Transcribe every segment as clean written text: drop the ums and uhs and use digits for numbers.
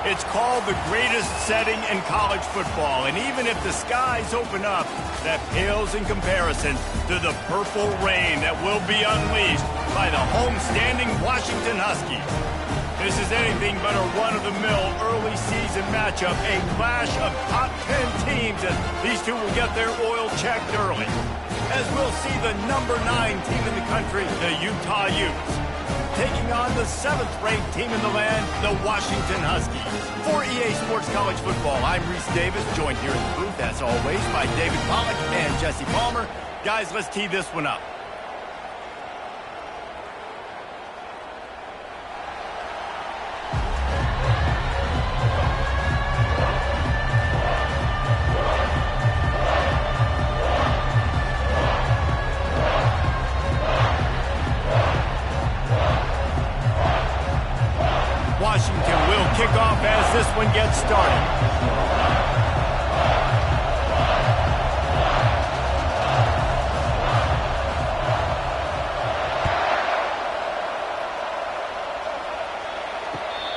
It's called the greatest setting in college football, and even if the skies open up, that pales in comparison to the purple rain that will be unleashed by the homestanding Washington Huskies. This is anything but a run-of-the-mill early season matchup, a clash of top 10 teams, and these two will get their oil checked early. As we'll see the number 9 team in the country, the Utah Utes, taking on the 7th-ranked team in the land, the Washington Huskies. For EA Sports College Football, I'm Reese Davis, joined here in the booth, as always, by David Pollack and Jesse Palmer. Guys, let's tee this one up. Washington will kick off as this one gets started.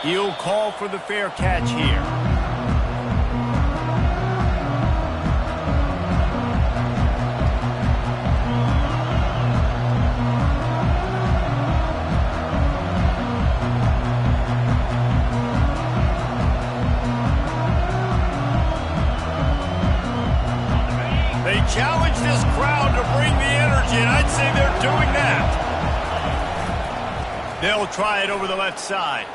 He'll call for the fair catch here. Challenge this crowd to bring the energy, and I'd say they're doing that. They'll try it over the left side.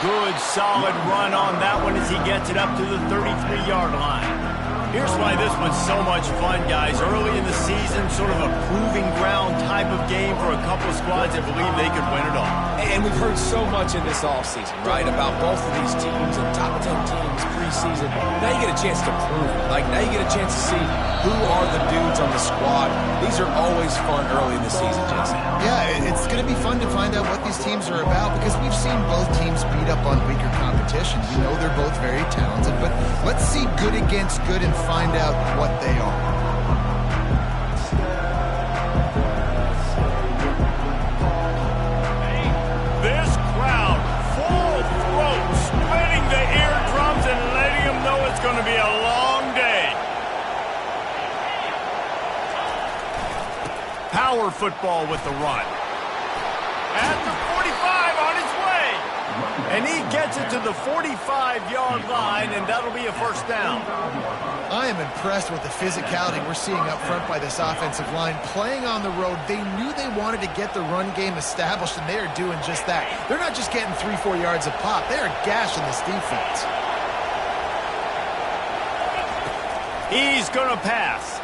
Good, solid run on that one as he gets it up to the 33-yard line. Here's why this one's so much fun, guys. Early in the season, sort of a proving ground type of game for a couple of squads that believe they could win it all. And we've heard so much in this offseason, right, about both of these teams and top 10 teams preseason. Now you get a chance to prove it. Like, now you get a chance to see who are the dudes on the squad. These are always fun early in the season, Jason. Yeah, it's going to be fun to find out what these teams are about because we've seen both teams beat up on weaker competition. We know they're both very talented, but let's see good against good and find out what they are. This crowd, full throat, splitting the eardrums and letting them know it's going to be a long day. Power football with the run. At the 45 on his way. And he gets it to the 45-yard line, and that'll be a first down. I am impressed with the physicality we're seeing up front by this offensive line. Playing on the road, they knew they wanted to get the run game established, and they are doing just that. They're not just getting 3-4 yards a pop. They are gashing this defense. He's going to pass.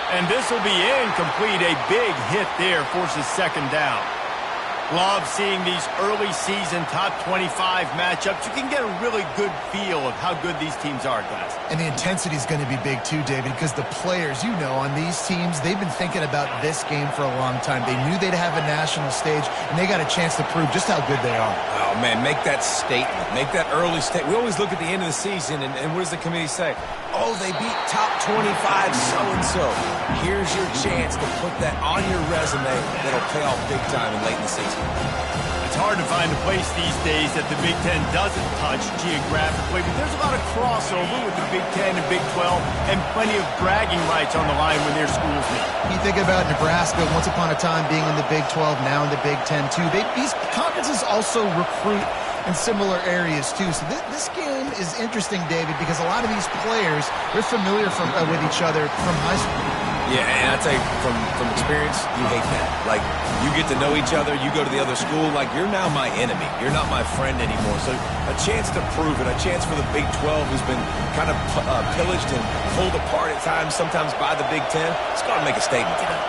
And this will be incomplete. A big hit there forces second down. Love seeing these early season top 25 matchups. You can get a really good feel of how good these teams are, guys. And the intensity is going to be big too, David, because the players, you know, on these teams, they've been thinking about this game for a long time. They knew they'd have a national stage, and they got a chance to prove just how good they are. Oh, man, make that statement. Make that early statement. We always look at the end of the season, and what does the committee say? Oh, they beat top 25 so-and-so. Here's your chance to put that on your resume that'll pay off big time in late in the season. It's hard to find a place these days that the Big Ten doesn't touch geographically, but there's a lot of crossover with the Big Ten and Big 12 and plenty of bragging rights on the line when their schools meet. You think about Nebraska, once upon a time being in the Big 12, now in the Big 10 too. These conferences also recruit in similar areas too. So this game is interesting, David, because a lot of these players, they're familiar with each other from high school. Yeah, and I tell you, from experience, you hate that. Like, you get to know each other, you go to the other school, like, you're now my enemy. You're not my friend anymore. So a chance to prove it, a chance for the Big 12, who's been kind of pillaged and pulled apart at times, sometimes by the Big 10. It's got to make a statement today.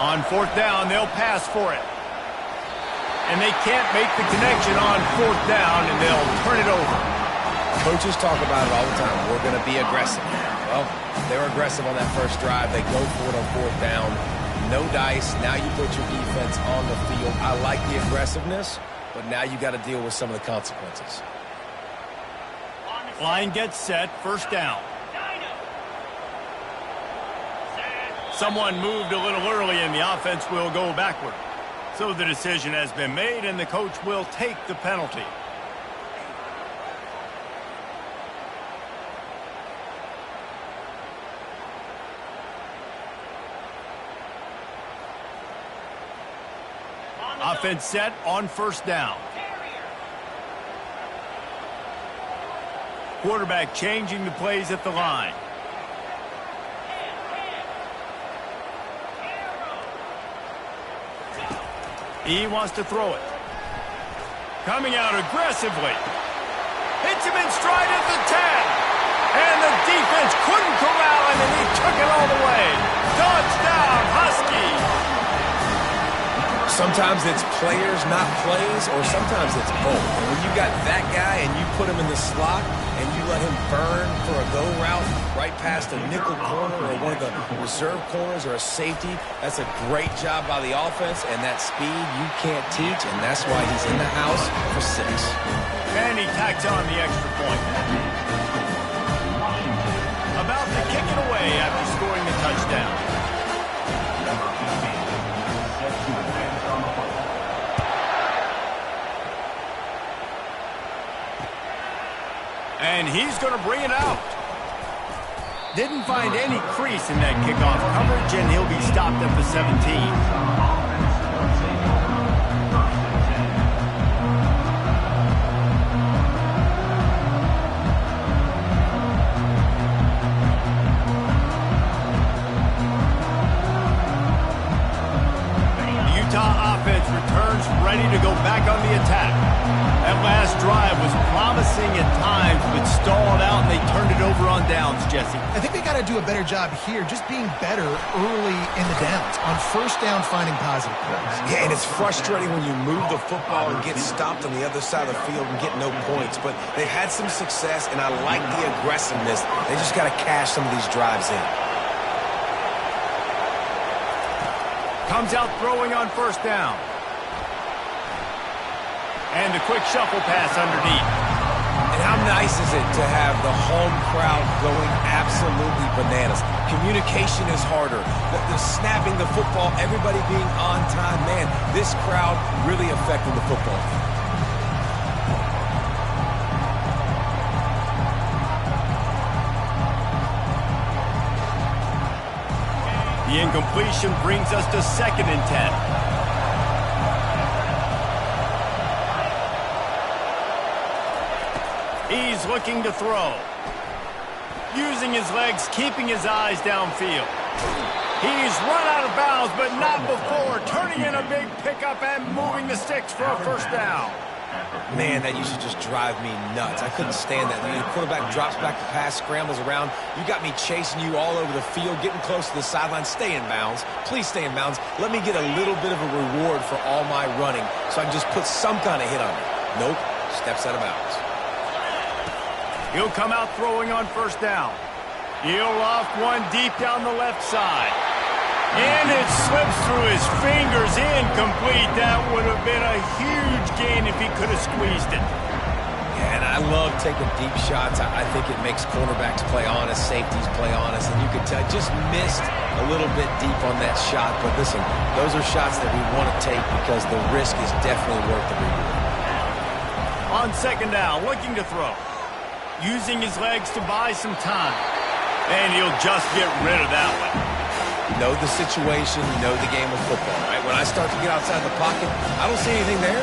On fourth down, they'll pass for it. And they can't make the connection on fourth down, and they'll turn it over. Coaches talk about it all the time. We're going to be aggressive. Well, they're aggressive on that first drive. They go for it on fourth down. No dice. Now you put your defense on the field. I like the aggressiveness, but now you got to deal with some of the consequences. Line gets set. First down. Someone moved a little early and the offense will go backward. So the decision has been made and the coach will take the penalty. Offense set on first down. Quarterback changing the plays at the line. He wants to throw it. Coming out aggressively. Hits him in stride at the 10. And the defense couldn't corral him, and he took it all the way. Touchdown, Husky. Sometimes it's players, not plays, or sometimes it's both. And when you got that guy and you put him in the slot and you let him burn for a go route right past a nickel corner or one of the reserve corners or a safety, that's a great job by the offense, and that speed you can't teach, and that's why he's in the house for 6. And he tacks on the extra point. About to kick it away after scoring the touchdown. And he's going to bring it out. Didn't find any crease in that kickoff coverage, and he'll be stopped at the 17. Offense returns ready to go back on the attack. That last drive was promising at times, but stalled out, and they turned it over on downs, Jesse. I think they got to do a better job here, just being better early in the downs. On first down, finding positive plays. Yeah, and it's frustrating when you move the football and get stopped on the other side of the field and get no points. But they've had some success, and I like the aggressiveness. They just got to cash some of these drives in. Comes out throwing on first down. And a quick shuffle pass underneath. And how nice is it to have the home crowd going absolutely bananas? Communication is harder. The snapping the football, everybody being on time. Man, this crowd really affected the football. The incompletion brings us to 2nd and 10. He's looking to throw. Using his legs, keeping his eyes downfield. He's run out of bounds, but not before turning in a big pickup and moving the sticks for a first down. Man, that used to just drive me nuts. I couldn't stand that. The quarterback drops back to pass, scrambles around. You got me chasing you all over the field, getting close to the sideline. Stay in bounds. Please stay in bounds. Let me get a little bit of a reward for all my running so I can just put some kind of hit on you. Nope. Steps out of bounds. He'll come out throwing on first down. He'll loft one deep down the left side. And it slips through his fingers, incomplete. That would have been a huge gain if he could have squeezed it. Yeah, and I love taking deep shots. I think it makes cornerbacks play honest, safeties play honest, and you could tell just missed a little bit deep on that shot. But listen, those are shots that we want to take because the risk is definitely worth the reward. On second down, looking to throw. Using his legs to buy some time. And he'll just get rid of that one. You know the situation, you know the game of football, right? When I start to get outside the pocket, I don't see anything there.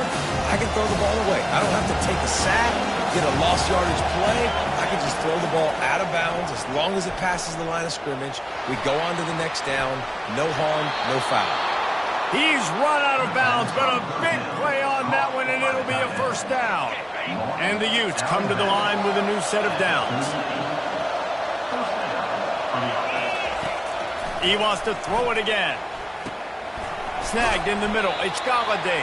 I can throw the ball away. I don't have to take a sack, get a lost yardage play. I can just throw the ball out of bounds as long as it passes the line of scrimmage. We go on to the next down. No harm, no foul. He's run out of bounds, but a big play on that one, and it'll be a first down. And the Utes come to the line with a new set of downs. He wants to throw it again. Snagged in the middle. It's Galladay.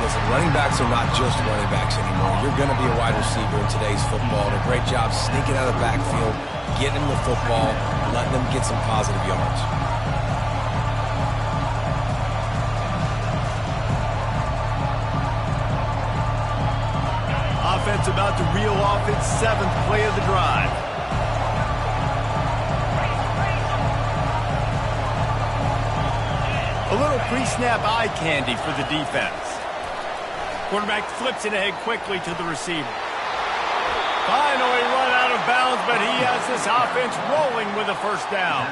Listen, running backs are not just running backs anymore. You're going to be a wide receiver in today's football. And a great job sneaking out of the backfield, getting them the football, letting them get some positive yards. Offense about to reel off its 7th play of the drive. pre-snap eye candy for the defense. Quarterback flips it ahead quickly to the receiver. Finally run out of bounds, but he has this offense rolling with a first down.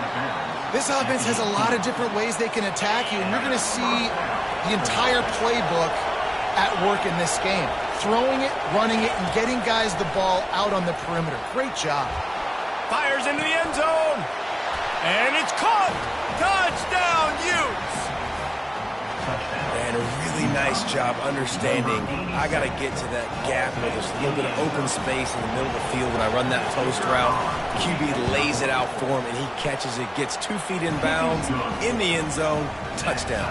This offense has a lot of different ways they can attack you, and you're going to see the entire playbook at work in this game. Throwing it, running it, and getting guys the ball out on the perimeter. Great job. Fires into the end zone. And it's caught. Touchdown, Utes. And a really nice job understanding I got to get to that gap where there's a little bit of open space in the middle of the field when I run that post route. QB lays it out for him, and he catches it, gets 2 feet in bounds, in the end zone, touchdown.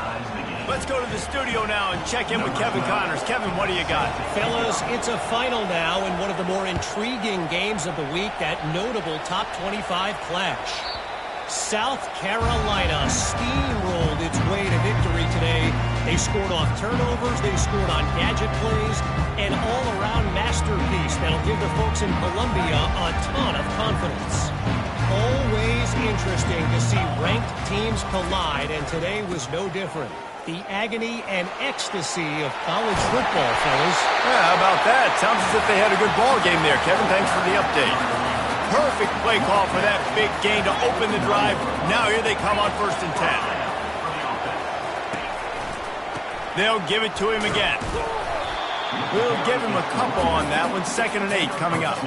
Let's go to the studio now and check in with Kevin Connors. Kevin, what do you got? Fellas, it's a final now in one of the more intriguing games of the week, that notable top 25 clash. South Carolina steamrolled its way to victory today. They scored off turnovers, they scored on gadget plays, an all-around masterpiece that'll give the folks in Columbia a ton of confidence. Always interesting to see ranked teams collide, and today was no different. The agony and ecstasy of college football, fellas. Yeah, how about that? Sounds as if they had a good ball game there. Kevin, thanks for the update. Perfect play call for that big gain to open the drive. Now here they come on 1st and 10. They'll give it to him again. We'll give him a couple on that one. 2nd and 8 coming up.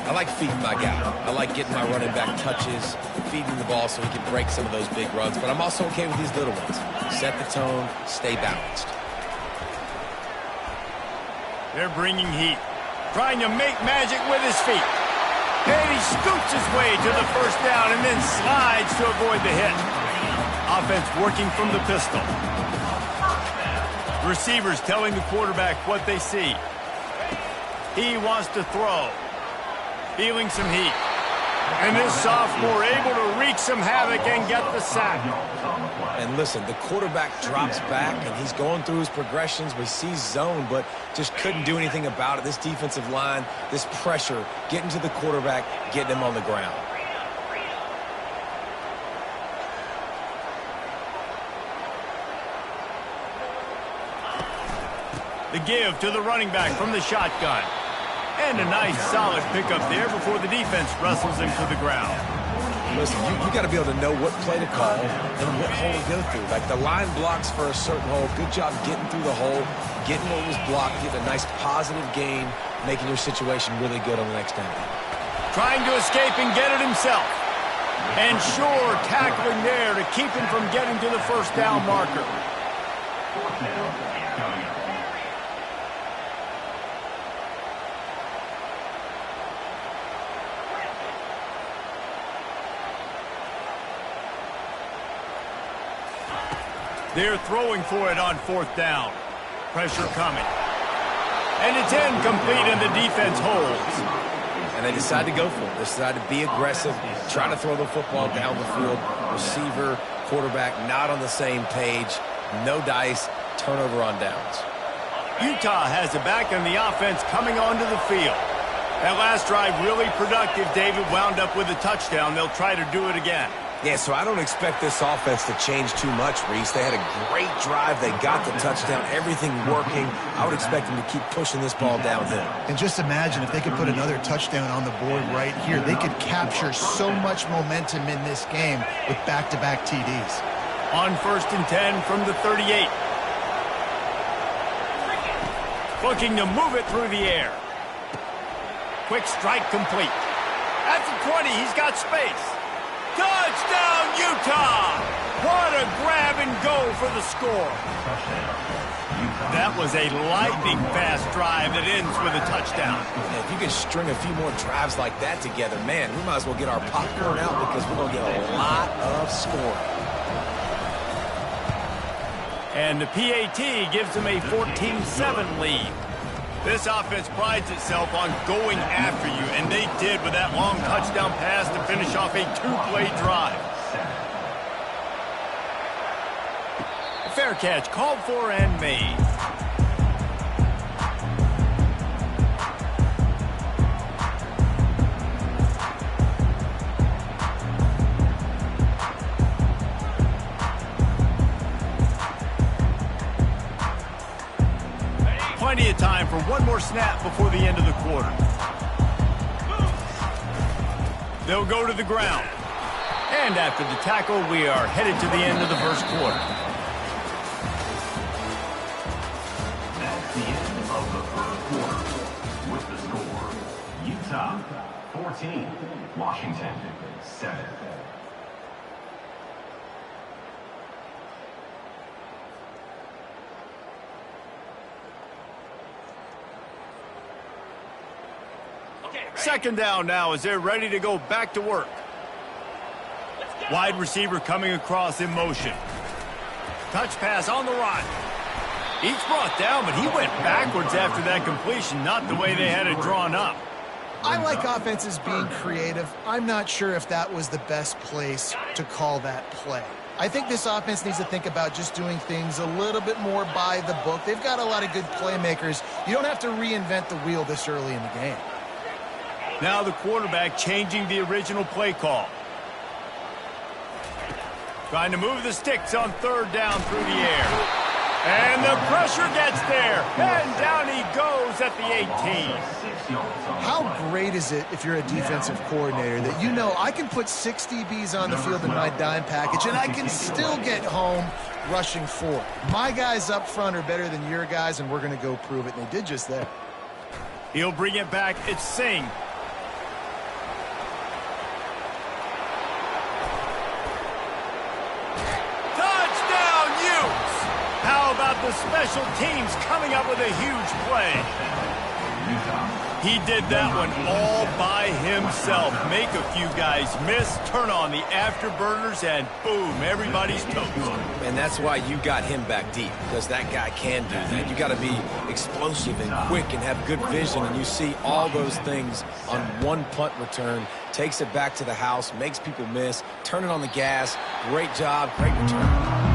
I like feeding my guy. I like getting my running back touches, feeding the ball so he can break some of those big runs. But I'm also okay with these little ones. Set the tone, stay balanced. They're bringing heat. Trying to make magic with his feet. And he scoots his way to the first down and then slides to avoid the hit. Offense working from the pistol. Receivers telling the quarterback what they see. He wants to throw. Feeling some heat. And this sophomore able to wreak some havoc and get the sack. And listen, the quarterback drops back, and he's going through his progressions. We see zone, but just couldn't do anything about it. This defensive line, this pressure, getting to the quarterback, getting him on the ground. The give to the running back from the shotgun. And a nice solid pickup there before the defense wrestles him to the ground. Listen, you got to be able to know what play to call and what hole to go through. Like the line blocks for a certain hole. Good job getting through the hole, getting what was blocked, getting a nice positive gain, making your situation really good on the next down. Trying to escape and get it himself. And sure, tackling there to keep him from getting to the first down marker. They're throwing for it on 4th down. Pressure coming. And it's incomplete, and the defense holds. And they decide to go for it. They decide to be aggressive, try to throw the football down the field. Receiver, quarterback, not on the same page. No dice, turnover on downs. Utah has it back, and the offense coming onto the field. That last drive really productive. David wound up with a touchdown. They'll try to do it again. Yeah, so I don't expect this offense to change too much, Reese. They had a great drive. They got the touchdown, everything working. I would expect them to keep pushing this ball downhill. And just imagine if they could put another touchdown on the board right here. They could capture so much momentum in this game with back-to-back TDs. On 1st and 10 from the 38. Looking to move it through the air. Quick strike complete. At the 20, he's got space. Touchdown, Utah! What a grab and go for the score. That was a lightning-fast drive that ends with a touchdown. If you can string a few more drives like that together, man, we might as well get our popcorn out because we're going to get a lot of scoring. And the PAT gives them a 14-7 lead. This offense prides itself on going after you, and they did with that long touchdown pass to finish off a 2-play drive. A fair catch called for and made. of time for one more snap before the end of the quarter. They'll go to the ground. And after the tackle, we are headed to the end of the first quarter. That's the end of the first quarter. With the score, Utah 14, Washington 7. Second down now as they're ready to go back to work. Wide receiver coming across in motion. Touch pass on the run. He's brought down, but he went backwards after that completion, not the way they had it drawn up. I like offenses being creative. I'm not sure if that was the best place to call that play. I think this offense needs to think about just doing things a little bit more by the book. They've got a lot of good playmakers. You don't have to reinvent the wheel this early in the game. Now the quarterback changing the original play call. Trying to move the sticks on third down through the air. And the pressure gets there. And down he goes at the 18. How great is it if you're a defensive coordinator that you know I can put 6 DBs on the field in my dime package and I can still get home rushing 4. My guys up front are better than your guys, and we're going to go prove it. And they did just that. He'll bring it back. It's Singh. How about the special teams coming up with a huge play? He did that one all by himself. Make a few guys miss, turn on the afterburners, and boom, everybody's toast. And that's why you got him back deep, because that guy can do that. You got to be explosive and quick and have good vision, and you see all those things on one punt return. Takes it back to the house, makes people miss, turning on the gas. Great job, great return.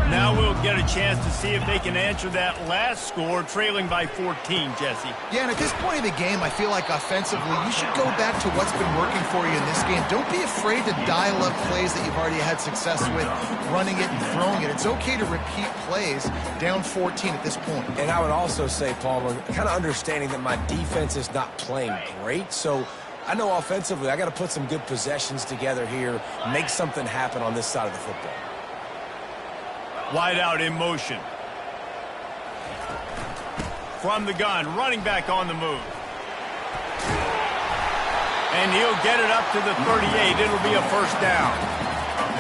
Now we'll get a chance to see if they can answer that last score, trailing by 14, Jesse. Yeah, and at this point of the game, I feel like offensively, you should go back to what's been working for you in this game. Don't be afraid to dial up plays that you've already had success with, running it and throwing it. It's okay to repeat plays down 14 at this point. And I would also say, Palmer, kind of understanding that my defense is not playing great, so I know offensively I got to put some good possessions together here, make something happen on this side of the football. Wide out in motion. From the gun, running back on the move. And he'll get it up to the 38. It'll be a first down.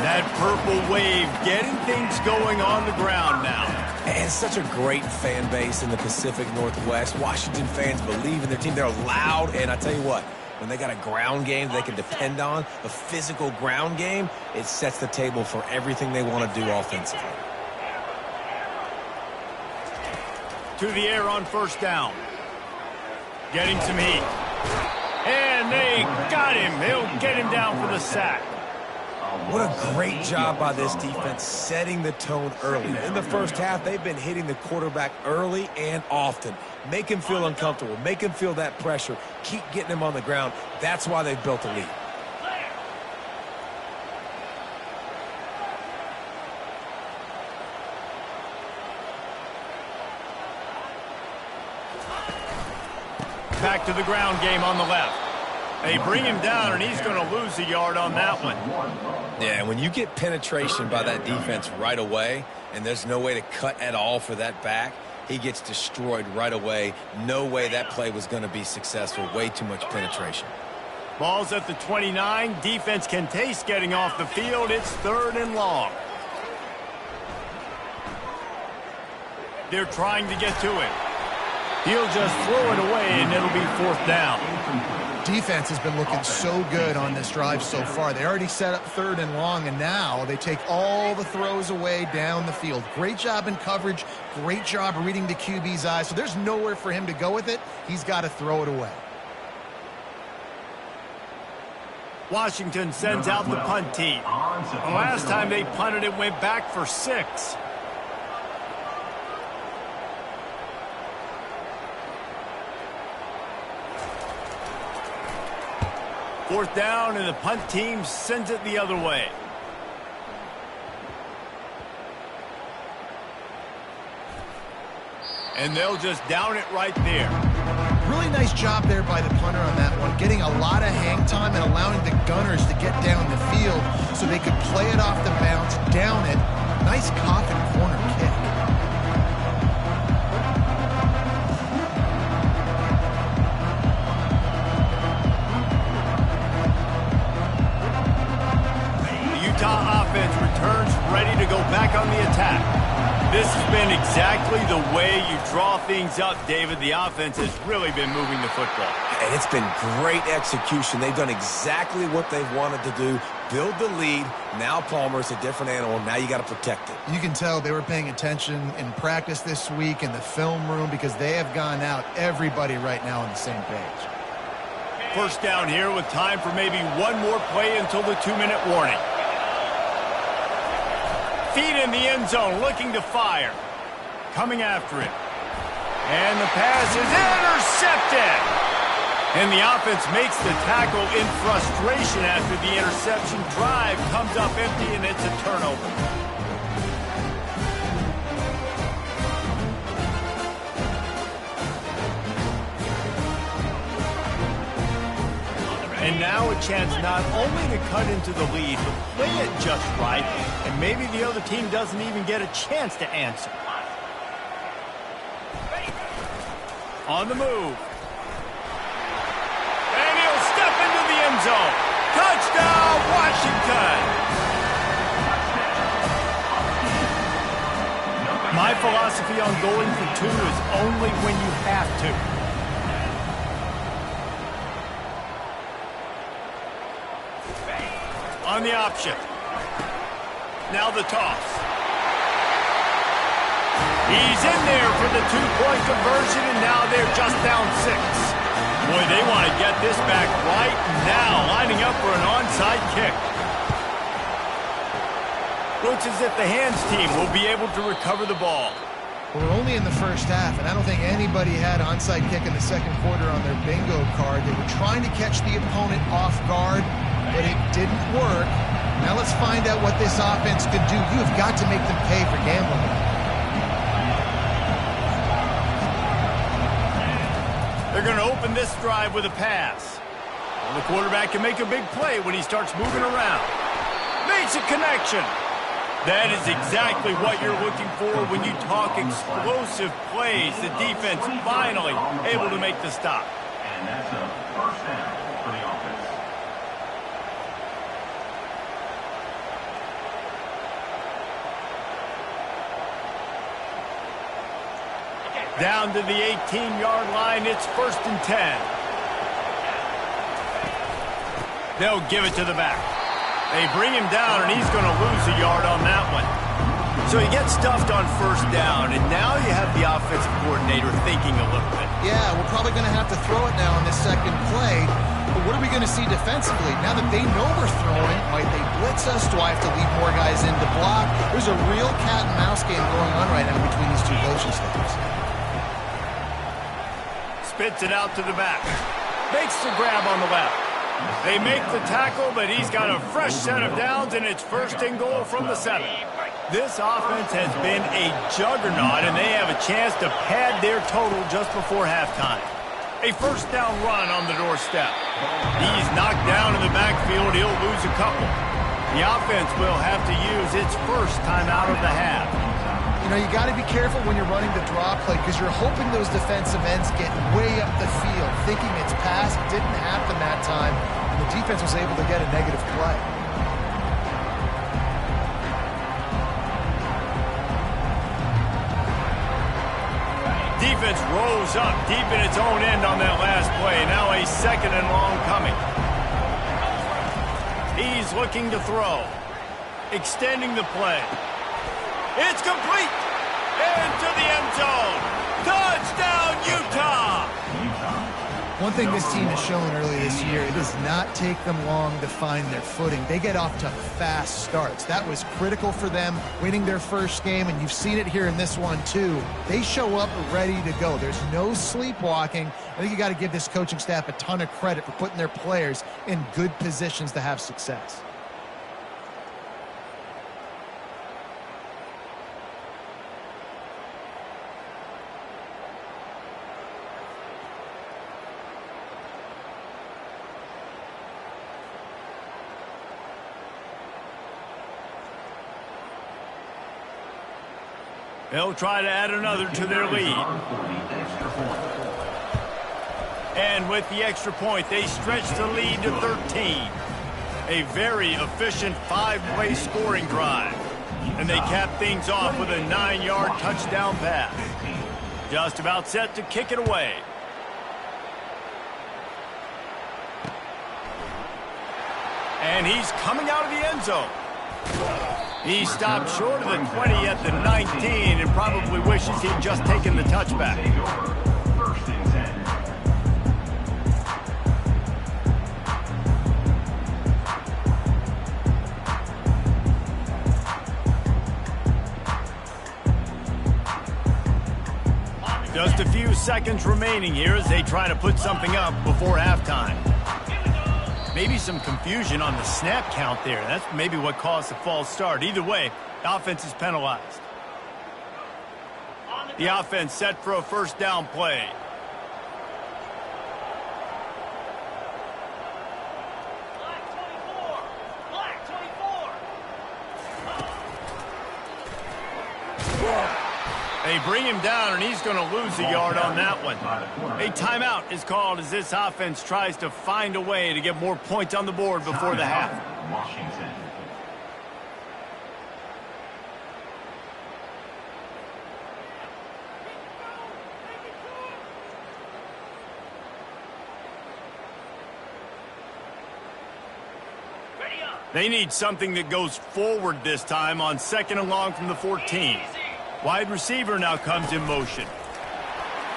That purple wave getting things going on the ground now. And such a great fan base in the Pacific Northwest. Washington fans believe in their team. They're loud, and I tell you what, when they got a ground game they can depend on, a physical ground game, it sets the table for everything they want to do offensively. To the air on first down. Getting some heat. And they got him. He'll get him down for the sack. What a great job by this defense setting the tone early. In the first half, they've been hitting the quarterback early and often. Make him feel uncomfortable. Make him feel that pressure. Keep getting him on the ground. That's why they've built a lead. Back to the ground game on the left. They bring him down, and he's going to lose a yard on that one. Yeah, when you get penetration by that defense right away, and there's no way to cut at all for that back, he gets destroyed right away. No way that play was going to be successful. Way too much penetration. Ball's at the 29. Defense can taste getting off the field. It's 3rd and long. They're trying to get to it. He'll just throw it away, and it'll be 4th down. Defense has been looking so good on this drive so far. They already set up 3rd and long, and now they take all the throws away down the field. Great job in coverage. Great job reading the QB's eyes. So there's nowhere for him to go with it. He's got to throw it away. Washington sends out the punt team. The last time they punted, it went back for 6. Fourth down, and the punt team sends it the other way. And they'll just down it right there. Really nice job there by the punter on that one, getting a lot of hang time and allowing the Gunners to get down the field so they could play it off the bounce, down it. Nice coffin corner kick. The Utah offense returns ready to go back on the attack. This has been exactly the way you draw things up, David. The offense has really been moving the football. And it's been great execution. They've done exactly what they've wanted to do. Build the lead. Now Palmer's a different animal. Now you got to protect it. You can tell they were paying attention in practice this week in the film room because they have gone out, everybody right now on the same page. First down here with time for maybe one more play until the 2-minute warning. Feet in the end zone, looking to fire. Coming after it. And the pass is intercepted. And the offense makes the tackle in frustration after the interception. Drive comes up empty, and it's a turnover. And now a chance not only to cut into the lead, but play it just right, and maybe the other team doesn't even get a chance to answer. On the move. And he'll step into the end zone. Touchdown, Washington! My philosophy on going for 2 is only when you have to. On the option. Now the toss. He's in there for the 2-point conversion, and now they're just down 6. Boy, they want to get this back right now, lining up for an onside kick. Looks as if the hands team will be able to recover the ball. We're only in the first half, and I don't think anybody had onside kick in the second quarter on their bingo card. They were trying to catch the opponent off guard, but it didn't work. Now let's find out what this offense could do. You've got to make them pay for gambling. They're going to open this drive with a pass. Well, the quarterback can make a big play when he starts moving around. Makes a connection. That is exactly what you're looking for when you talk explosive plays. The defense finally able to make the stop. And that's a first down for the offense. Down to the 18-yard line, it's 1st and 10. They'll give it to the back. They bring him down, and he's going to lose a yard on that one. So he gets stuffed on 1st down, and now you have the offensive coordinator thinking a little bit. Yeah, we're probably going to have to throw it now on this second play. But what are we going to see defensively? Now that they know we're throwing, might they blitz us? Do I have to leave more guys in to block? There's a real cat-and-mouse game going on right now between these two coaching staffs. Spits it out to the back. Makes the grab on the left. They make the tackle, but he's got a fresh set of downs, and it's 1st and goal from the 7. This offense has been a juggernaut, and they have a chance to pad their total just before halftime. A 1st down run on the doorstep. He's knocked down in the backfield. He'll lose a couple. The offense will have to use its first timeout of the half. You know, you got to be careful when you're running the draw play because you're hoping those defensive ends get way up the field, thinking it's pass. Didn't happen that time, and the defense was able to get a negative play. Defense rose up deep in its own end on that last play. Now a 2nd and long coming. He's looking to throw. Extending the play. It's complete. Into the end zone. Touchdown, Utah. One thing this team has shown early this year, it does not take them long to find their footing. They get off to fast starts. That was critical for them winning their first game, and you've seen it here in this one too. They show up ready to go. There's no sleepwalking. I think you got to give this coaching staff a ton of credit for putting their players in good positions to have success. They'll try to add another to their lead. And with the extra point, they stretch the lead to 13. A very efficient 5-play scoring drive. And they cap things off with a 9-yard touchdown pass. Just about set to kick it away. And he's coming out of the end zone. He stopped short of the 20 at the 19 and probably wishes he'd just taken the touchback. First and 10. Just a few seconds remaining here as they try to put something up before halftime. Maybe some confusion on the snap count there. That's maybe what caused the false start. Either way, the offense is penalized. The offense set for a first down play. They bring him down, and he's going to lose a yard on that one. A timeout is called as this offense tries to find a way to get more points on the board before the half. Washington. They need something that goes forward this time on 2nd and long from the 14. Wide receiver now comes in motion.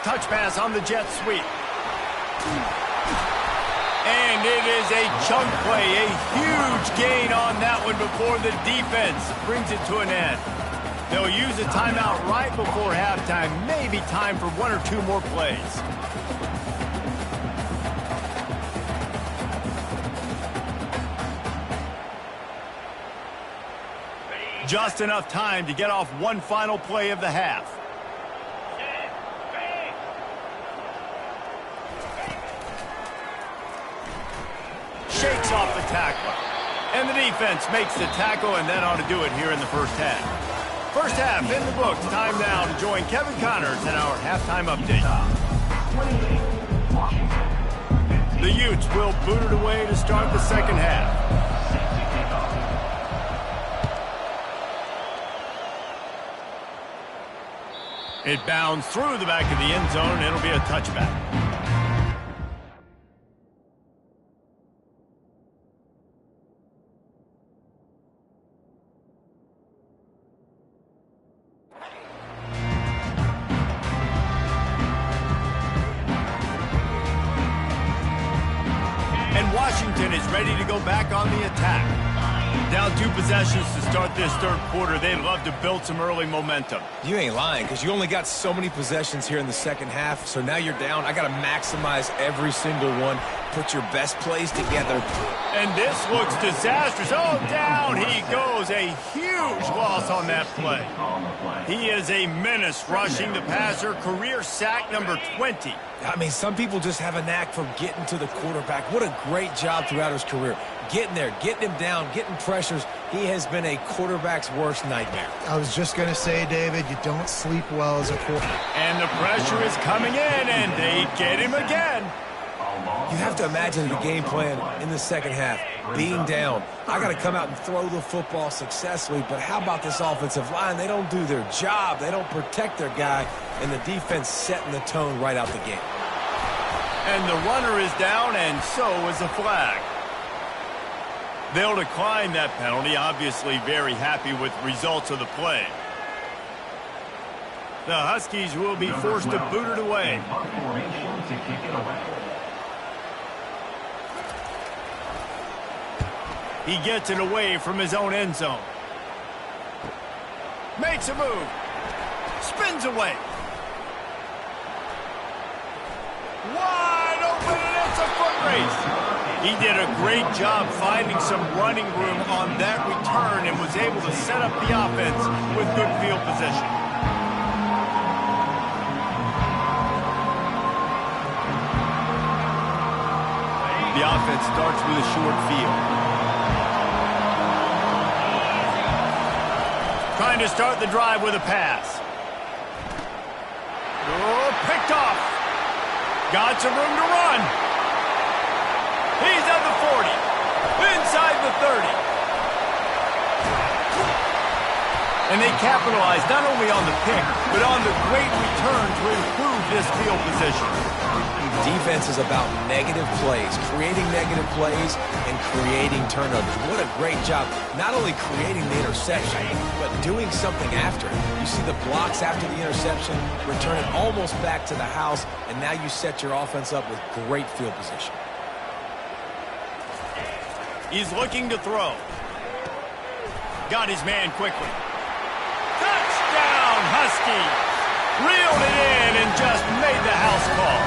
Touch pass on the jet sweep. And it is a chunk play, a huge gain on that one before the defense brings it to an end. They'll use a timeout right before halftime, maybe time for 1 or 2 more plays. Just enough time to get off one final play of the half. Shakes off the tackler. And the defense makes the tackle, and that ought to do it here in the first half. First half in the books. Time now to join Kevin Connors in our halftime update. 28, Washington. 15. The Utes will boot it away to start the second half. It bounds through the back of the end zone, and it'll be a touchback. And Washington is ready to go back on the attack. Down 2 possessions to start this third quarter. They'd love to build some early momentum. You ain't lying, because you only got so many possessions here in the second half, so now you're down. I got to maximize every single one. Put your best plays together. And this looks disastrous. Oh, down he goes. A huge loss on that play. He is a menace rushing the passer. Career sack number 20. I mean, some people just have a knack for getting to the quarterback. What a great job throughout his career. Getting there, getting him down, getting pressures. He has been a quarterback's worst nightmare. I was just going to say, David, you don't sleep well as a quarterback. And the pressure is coming in, and they get him again. You have to imagine the game plan in the second half. Being down, I got to come out and throw the football successfully, but how about this offensive line? They don't do their job. They don't protect their guy, and the defense setting the tone right out the gate. And the runner is down, and so is the flag. They'll decline that penalty, obviously very happy with results of the play. The Huskies will be forced to boot it away. He gets it away from his own end zone. Makes a move. Spins away. Wide open, and it's a foot race. He did a great job finding some running room on that return and was able to set up the offense with good field position. The offense starts with a short field. Trying to start the drive with a pass. Oh, picked off. Got some room to run. He's at the 40. Inside the 30. And they capitalized not only on the pick, but on the great return to improve this field position. Defense is about negative plays, creating negative plays and creating turnovers. What a great job, not only creating the interception, but doing something after it. You see the blocks after the interception, return it almost back to the house, and now you set your offense up with great field position. He's looking to throw. Got his man quickly. Touchdown, Huskies! Reeled it in and just made the house call.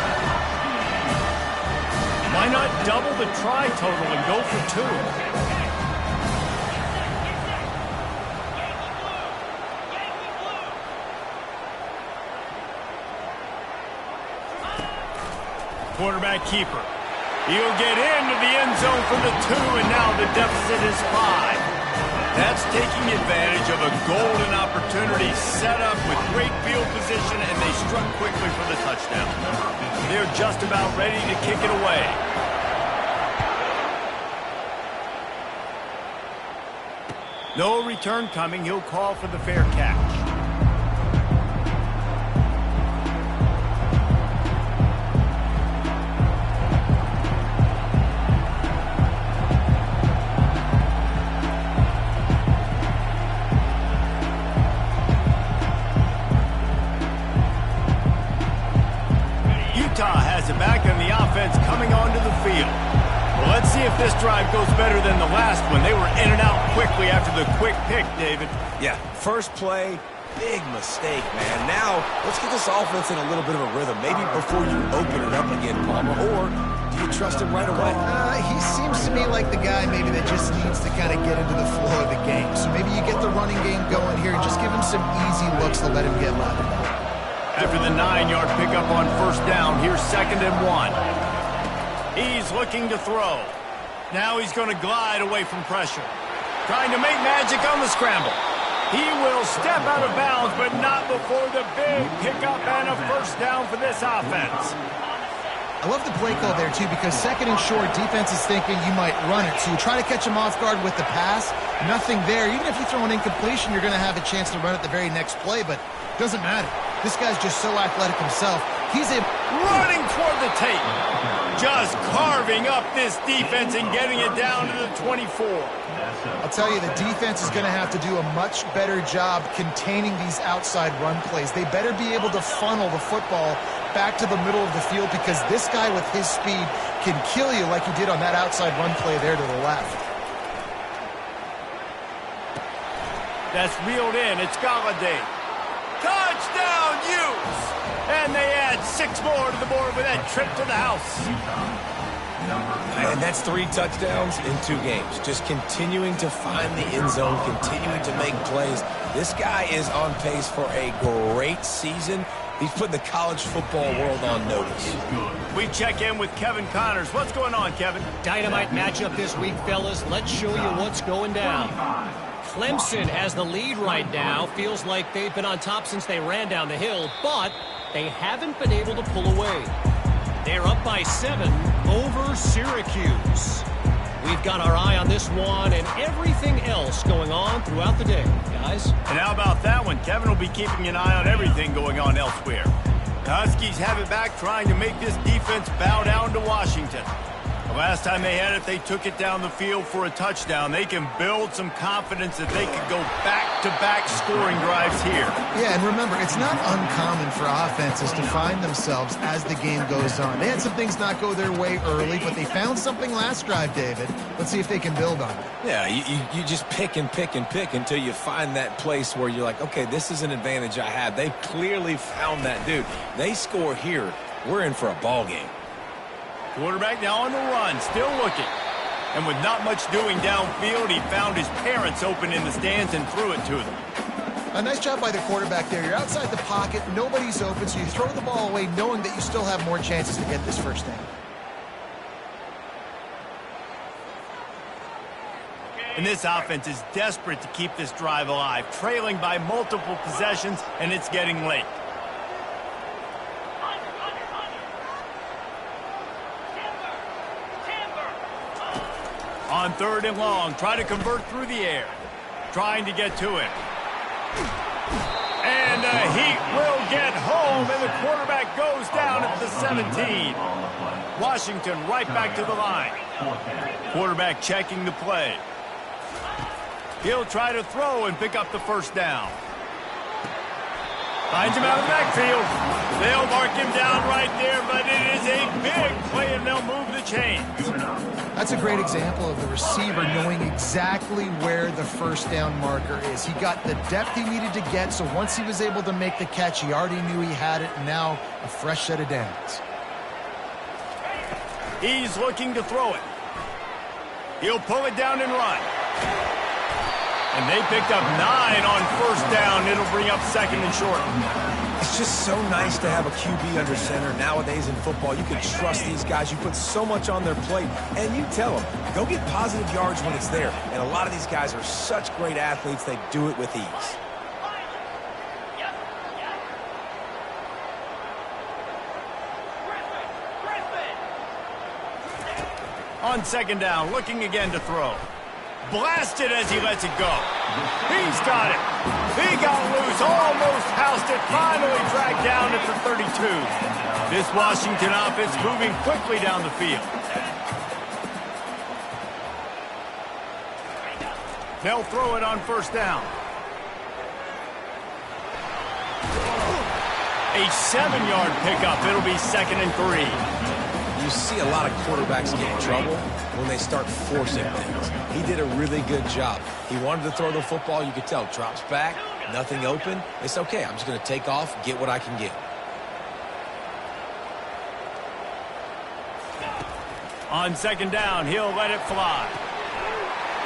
Why not double the try total and go for 2? Quarterback keeper. He'll get into the end zone from the 2, and now the deficit is 5. That's taking advantage of a golden opportunity set up with great field position, and they struck quickly for the touchdown. They're just about ready to kick it away. No return coming. He'll call for the fair catch. Utah has it back on the offense coming onto the field. Well, let's see if this drive goes better than the last one. They were in and out quickly after the quick pick, David. Yeah, first play, big mistake, man. Now, let's get this offense in a little bit of a rhythm. Maybe before you open it up again, Palmer, or do you trust him right away? He seems to me like the guy maybe that just needs to kind of get into the flow of the game. So maybe you get the running game going here and just give him some easy looks to let him get left. After the 9-yard pickup on first down, here's 2nd and 1. He's looking to throw. Now he's going to glide away from pressure. Trying to make magic on the scramble. He will step out of bounds, but not before the big pickup and a first down for this offense. I love the play call there, too, because 2nd and short, defense is thinking you might run it. So you try to catch him off guard with the pass. Nothing there. Even if you throw an incompletion, you're going to have a chance to run it the very next play, but it doesn't matter. This guy's just so athletic himself. He's running toward the tape. Just carving up this defense and getting it down to the 24. I'll tell you, the defense is going to have to do a much better job containing these outside run plays. They better be able to funnel the football back to the middle of the field, because this guy with his speed can kill you like he did on that outside run play there to the left. That's reeled in. It's Galladay. Touchdown, Utes! And they add 6 more to the board with that trip to the house. And that's 3 touchdowns in 2 games. Just continuing to find the end zone, continuing to make plays. This guy is on pace for a great season. He's putting the college football world on notice. We check in with Kevin Connors. What's going on, Kevin? Dynamite matchup this week, fellas. Let's show you what's going down. Clemson has the lead right now. Feels like they've been on top since they ran down the hill, but they haven't been able to pull away. They're up by 7 over Syracuse. We've got our eye on this one and everything else going on throughout the day, guys. And how about that one? Kevin will be keeping an eye on everything going on elsewhere. The Huskies have it back, trying to make this defense bow down to Washington. Last time they had it, they took it down the field for a touchdown. They can build some confidence that they could go back-to-back scoring drives here. Yeah, and remember, it's not uncommon for offenses to find themselves as the game goes on. They had some things not go their way early, but they found something last drive, David. Let's see if they can build on it. Yeah, you just pick and pick and pick until you find that place where you're like, okay, this is an advantage I have. They've clearly found that, dude. They score here, we're in for a ball game. Quarterback now on the run, still looking. And with not much doing downfield, he found his parents open in the stands and threw it to them. A nice job by the quarterback there. You're outside the pocket, nobody's open, so you throw the ball away knowing that you still have more chances to get this first down. And this offense is desperate to keep this drive alive, trailing by multiple possessions, and it's getting late. On 3rd and long, try to convert through the air. Trying to get to it. And he will get home, and the quarterback goes down at the 17. Washington right back to the line. Quarterback checking the play. He'll try to throw and pick up the first down. Finds him out of the backfield. They'll mark him down right there, but it is a big play, and they'll move the chains. That's a great example of the receiver knowing exactly where the first down marker is. He got the depth he needed to get, so once he was able to make the catch, he already knew he had it, and now a fresh set of downs. He's looking to throw it. He'll pull it down and run. And they picked up 9 on first down. It'll bring up 2nd and short. It's just so nice to have a QB under center. Nowadays in football, you can trust these guys. You put so much on their plate, and you tell them, go get positive yards when it's there. And a lot of these guys are such great athletes, they do it with ease. On 2nd down, looking again to throw. Blasted as he lets it go. He's got it. He got loose, almost housed it, finally dragged down at the 32. This Washington offense moving quickly down the field. They'll throw it on first down. A 7-yard pickup. It'll be 2nd and 3. You see a lot of quarterbacks get in trouble when they start forcing things. He did a really good job. He wanted to throw the football. You could tell. Drops back, nothing open. It's okay. I'm just going to take off, get what I can get. On 2nd down, he'll let it fly.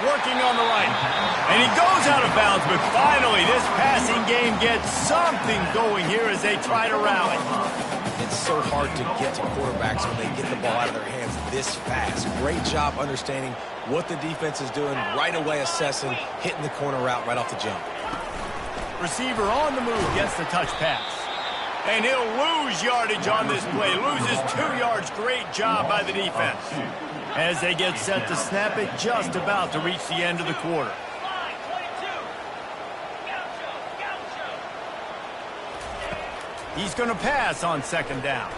Working on the right. And he goes out of bounds, but finally this passing game gets something going here as they try to rally. It's so hard to get to quarterbacks when they get the ball out of their hands this fast. Great job understanding what the defense is doing, right away assessing, hitting the corner route right off the jump. Receiver on the move gets the touch pass. And he'll lose yardage on this play. Loses 2 yards. Great job by the defense. As they get set to snap it, just about to reach the end of the quarter. He's going to pass on 2nd down.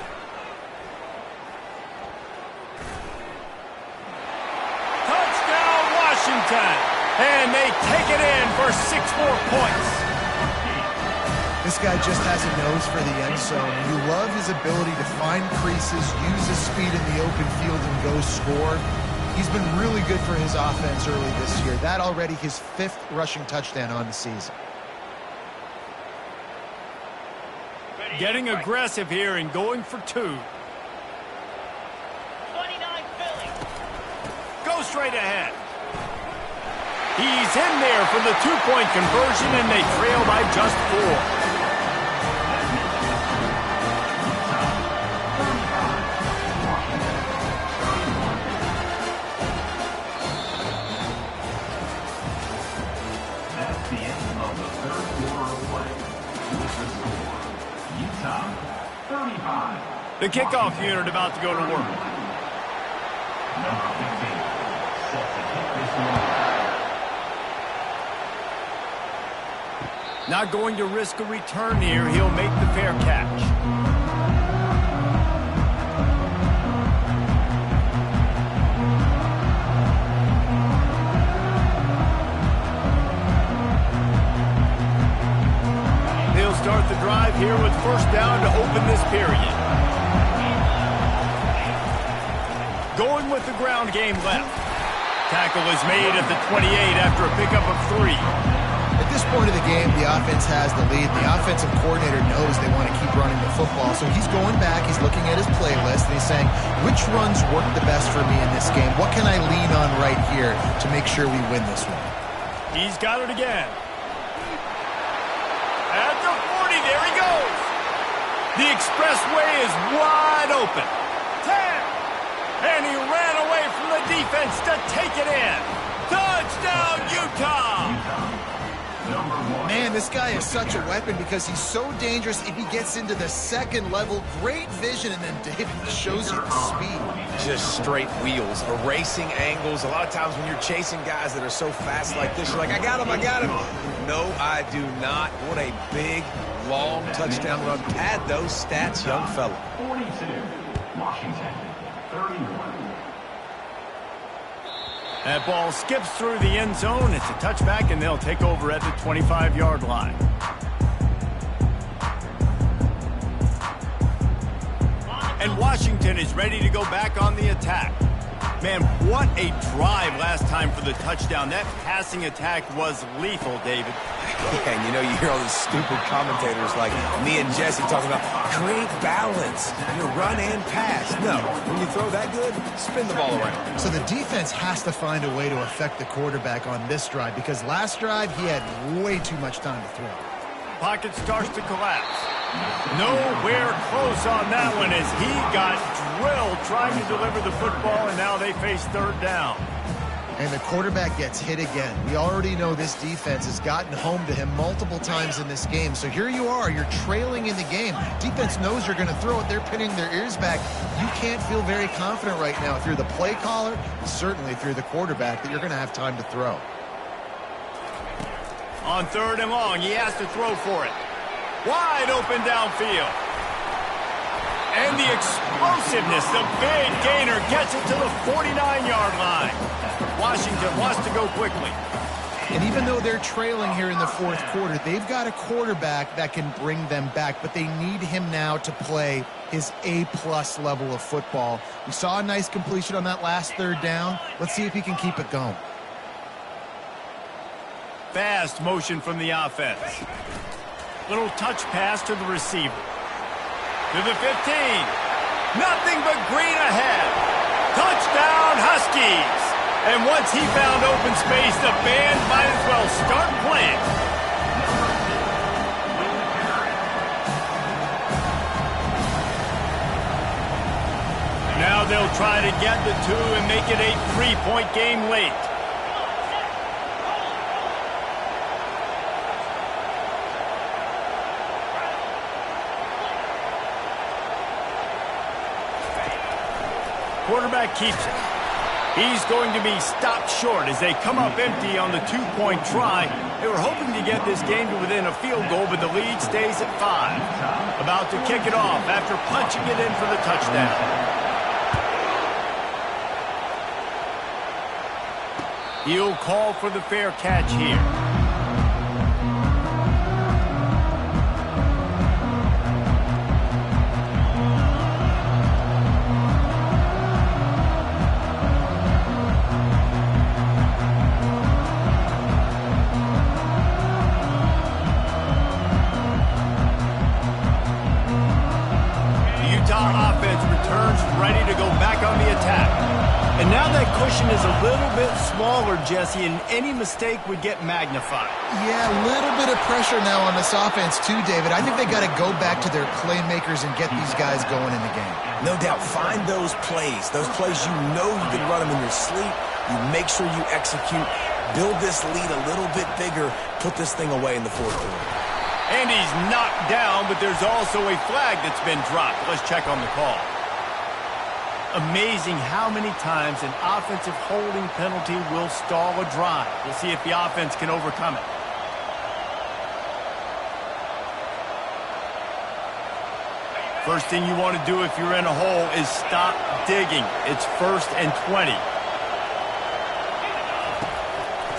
Touchdown, Washington! And they take it in for 6 more points. This guy just has a nose for the end zone. You love his ability to find creases, use his speed in the open field, and go score. He's been really good for his offense early this year. That already his 5th rushing touchdown on the season. Getting aggressive here and going for 2. 29 Philly. Go straight ahead. He's in there for the 2-point conversion, and they trail by just 4. That's the end of the 3rd quarter of play. With the score, Utah 35. The kickoff unit about to go to work. Number 15 set to kick this one. Not going to risk a return here. He'll make the fair catch. going with the ground game left. Tackle is made at the 28 after a pickup of 3. At this point of the game, the offense has the lead. The offensive coordinator knows they want to keep running the football, so he's going back, he's looking at his playlist, and he's saying, which runs work the best for me in this game? What can I lean on right here to make sure we win this one? He's got it again. At the 40, there he goes. The expressway is wide open. 10. And he ran away from the defense to take it in. Touchdown, Utah! Man, this guy is such a weapon because he's so dangerous if he gets into the second level. Great vision, and then David shows you the speed. Just straight wheels, erasing angles. A lot of times when you're chasing guys that are so fast like this, you're like, I got him, I got him. No, I do not. What a big, long touchdown run. Pad those stats, young fella. 42, Washington, 31. That ball skips through the end zone. It's a touchback, and they'll take over at the 25-yard line. And Washington is ready to go back on the attack. Man, what a drive last time for the touchdown. That passing attack was lethal, David. Yeah, and you know, you hear all these stupid commentators like me and Jesse talking about create balance, run and pass. No, when you throw that good, spin the ball around. So the defense has to find a way to affect the quarterback on this drive because last drive he had way too much time to throw. Pocket starts to collapse. Nowhere close on that one as he got drilled trying to deliver the football, and now they face third down. And the quarterback gets hit again. We already know this defense has gotten home to him multiple times in this game. So here you are, you're trailing in the game. Defense knows you're going to throw it. They're pinning their ears back. You can't feel very confident right now if you're the play caller, certainly if you're the quarterback, that you're going to have time to throw. On third and long, he has to throw for it. Wide open downfield. And the explosiveness, the big gainer gets it to the 49-yard line. Washington wants to go quickly. And even though they're trailing here in the fourth quarter, they've got a quarterback that can bring them back, but they need him now to play his A-plus level of football. We saw a nice completion on that last third down. Let's see if he can keep it going. Fast motion from the offense. Little touch pass to the receiver. To the 15. Nothing but green ahead. Touchdown, Huskies. And once he found open space, the band might as well start playing. Now they'll try to get the 2 and make it a 3-point game late. Quarterback keeps it. He's going to be stopped short as they come up empty on the 2-point try. They were hoping to get this game to within a field goal, but the lead stays at 5. About to kick it off after punching it in for the touchdown. He'll call for the fair catch here. Ready to go back on the attack. And now that cushion is a little bit smaller, Jesse, and any mistake would get magnified. Yeah, a little bit of pressure now on this offense too, David. I think they got to go back to their playmakers and get these guys going in the game. No doubt. Find those plays you know you can run them in your sleep. You make sure you execute. Build this lead a little bit bigger. Put this thing away in the fourth quarter. And he's knocked down, but there's also a flag that's been dropped. Let's check on the call. Amazing how many times an offensive holding penalty will stall a drive. We'll see if the offense can overcome it. First thing you want to do if you're in a hole is stop digging. It's 1st and 20.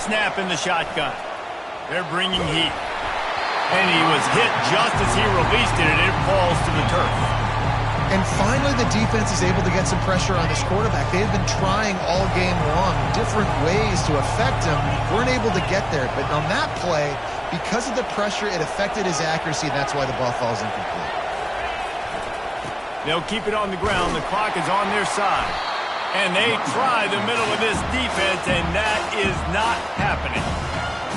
Snap in the shotgun. They're bringing heat. And he was hit just as he released it, and it falls to the turf. And finally, the defense is able to get some pressure on this quarterback. They have been trying all game long different ways to affect him. Weren't able to get there. But on that play, because of the pressure, it affected his accuracy, and that's why the ball falls incomplete. They'll keep it on the ground. The clock is on their side. And they try the middle of this defense, and that is not happening.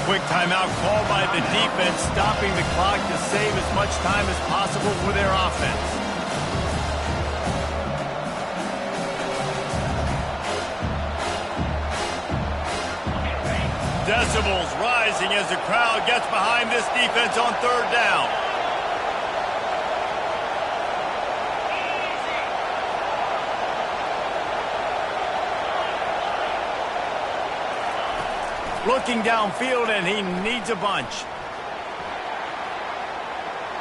Quick timeout called by the defense, stopping the clock to save as much time as possible for their offense. Decibels rising as the crowd gets behind this defense on third down. Looking downfield, and he needs a bunch.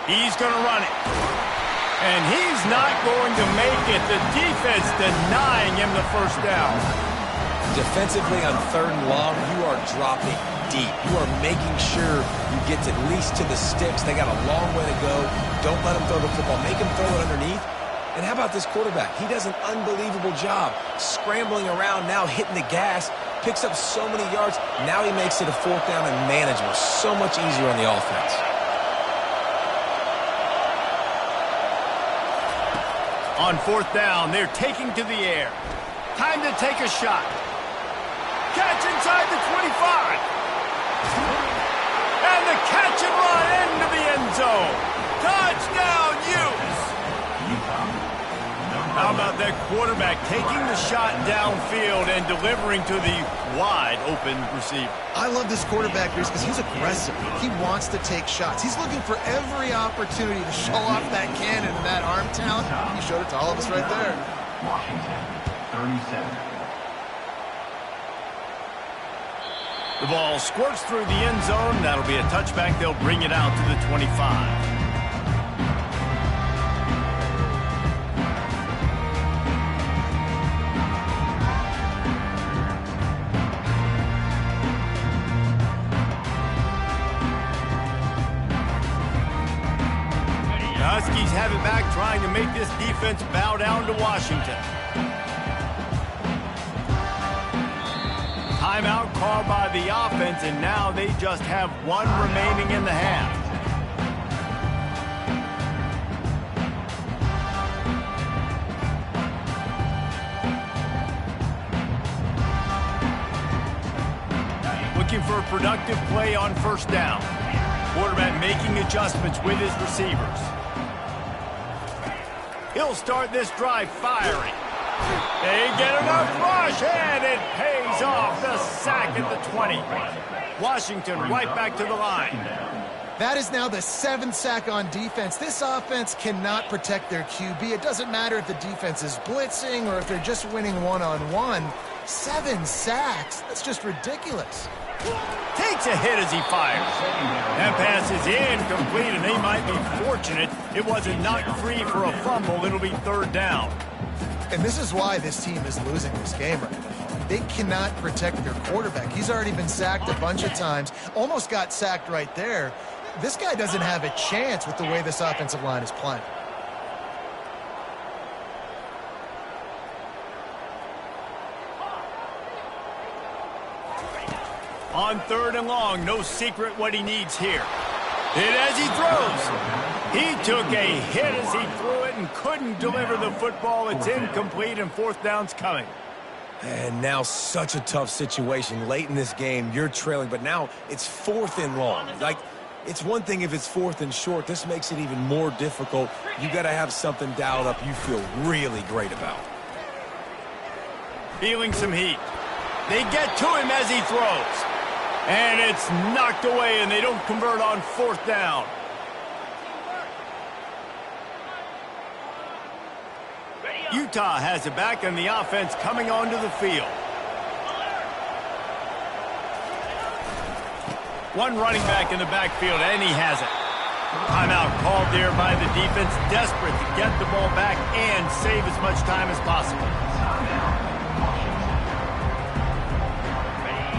He's going to run it. And he's not going to make it. The defense denying him the first down. Defensively on third and long, you are dropping deep. You are making sure you get at least to the sticks. They got a long way to go. Don't let them throw the football. Make them throw it underneath. And how about this quarterback? He does an unbelievable job scrambling around, now hitting the gas, picks up so many yards. Now he makes it a fourth down and manageable. So much easier on the offense. On fourth down, they're taking to the air. Time to take a shot. Catch inside the 25. And the catch and run into the end zone. Touchdown, Utes. How about that quarterback taking the shot downfield and delivering to the wide open receiver? I love this quarterback, Bruce, because he's aggressive. He wants to take shots. He's looking for every opportunity to show off that cannon and that arm talent. He showed it to all of us right there. Washington, 37. The ball squirts through the end zone. That'll be a touchback. They'll bring it out to the 25. The Huskies have it back, trying to make this defense bow down to Washington. Timeout called by the offense, and now they just have one remaining in the half. Looking for a productive play on first down. Quarterback making adjustments with his receivers. He'll start this drive firing. They get enough rush, and it pays off. The sack at the 20. Washington right back to the line. That is now the 7th sack on defense. This offense cannot protect their QB. It doesn't matter if the defense is blitzing or if they're just winning one-on-one. 7 sacks. That's just ridiculous. Takes a hit as he fires. That pass is incomplete, and they might be fortunate it wasn't knocked free for a fumble. It'll be third down. And this is why this team is losing this game right now. They cannot protect their quarterback. He's already been sacked a bunch of times. Almost got sacked right there. This guy doesn't have a chance with the way this offensive line is playing. On third and long, no secret what he needs here. Hit as he throws. He took a hit as he threw it and couldn't deliver the football. It's incomplete, and fourth down's coming. And now such a tough situation. Late in this game, you're trailing, but now it's fourth and long. Like, it's one thing if it's fourth and short. This makes it even more difficult. You got to have something dialed up you feel really great about. Feeling some heat. They get to him as he throws. And it's knocked away, and they don't convert on fourth down. Utah has it back, and the offense coming onto the field. One running back in the backfield, and he has it. Timeout called there by the defense, desperate to get the ball back and save as much time as possible.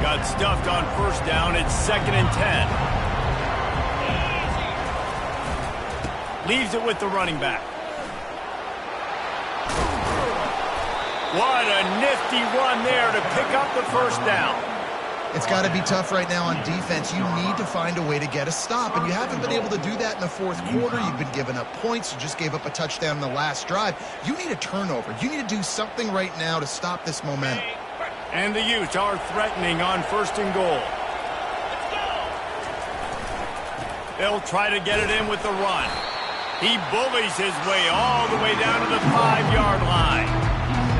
Got stuffed on first down. It's 2nd and 10. Leaves it with the running back. What a nifty run there to pick up the first down. It's got to be tough right now on defense. You need to find a way to get a stop, and you haven't been able to do that in the fourth quarter. You've been giving up points. You just gave up a touchdown in the last drive. You need a turnover. You need to do something right now to stop this momentum. And the Utes are threatening on 1st and goal. They'll try to get it in with the run. He bullies his way all the way down to the 5-yard line.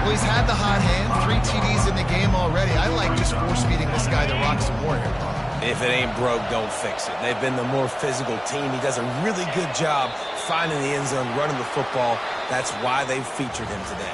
Well, he's had the hot hand, 3 TDs in the game already. I like just force-feeding this guy the rock some more here. If it ain't broke, don't fix it. They've been the more physical team. He does a really good job finding the end zone, running the football. That's why they've featured him today.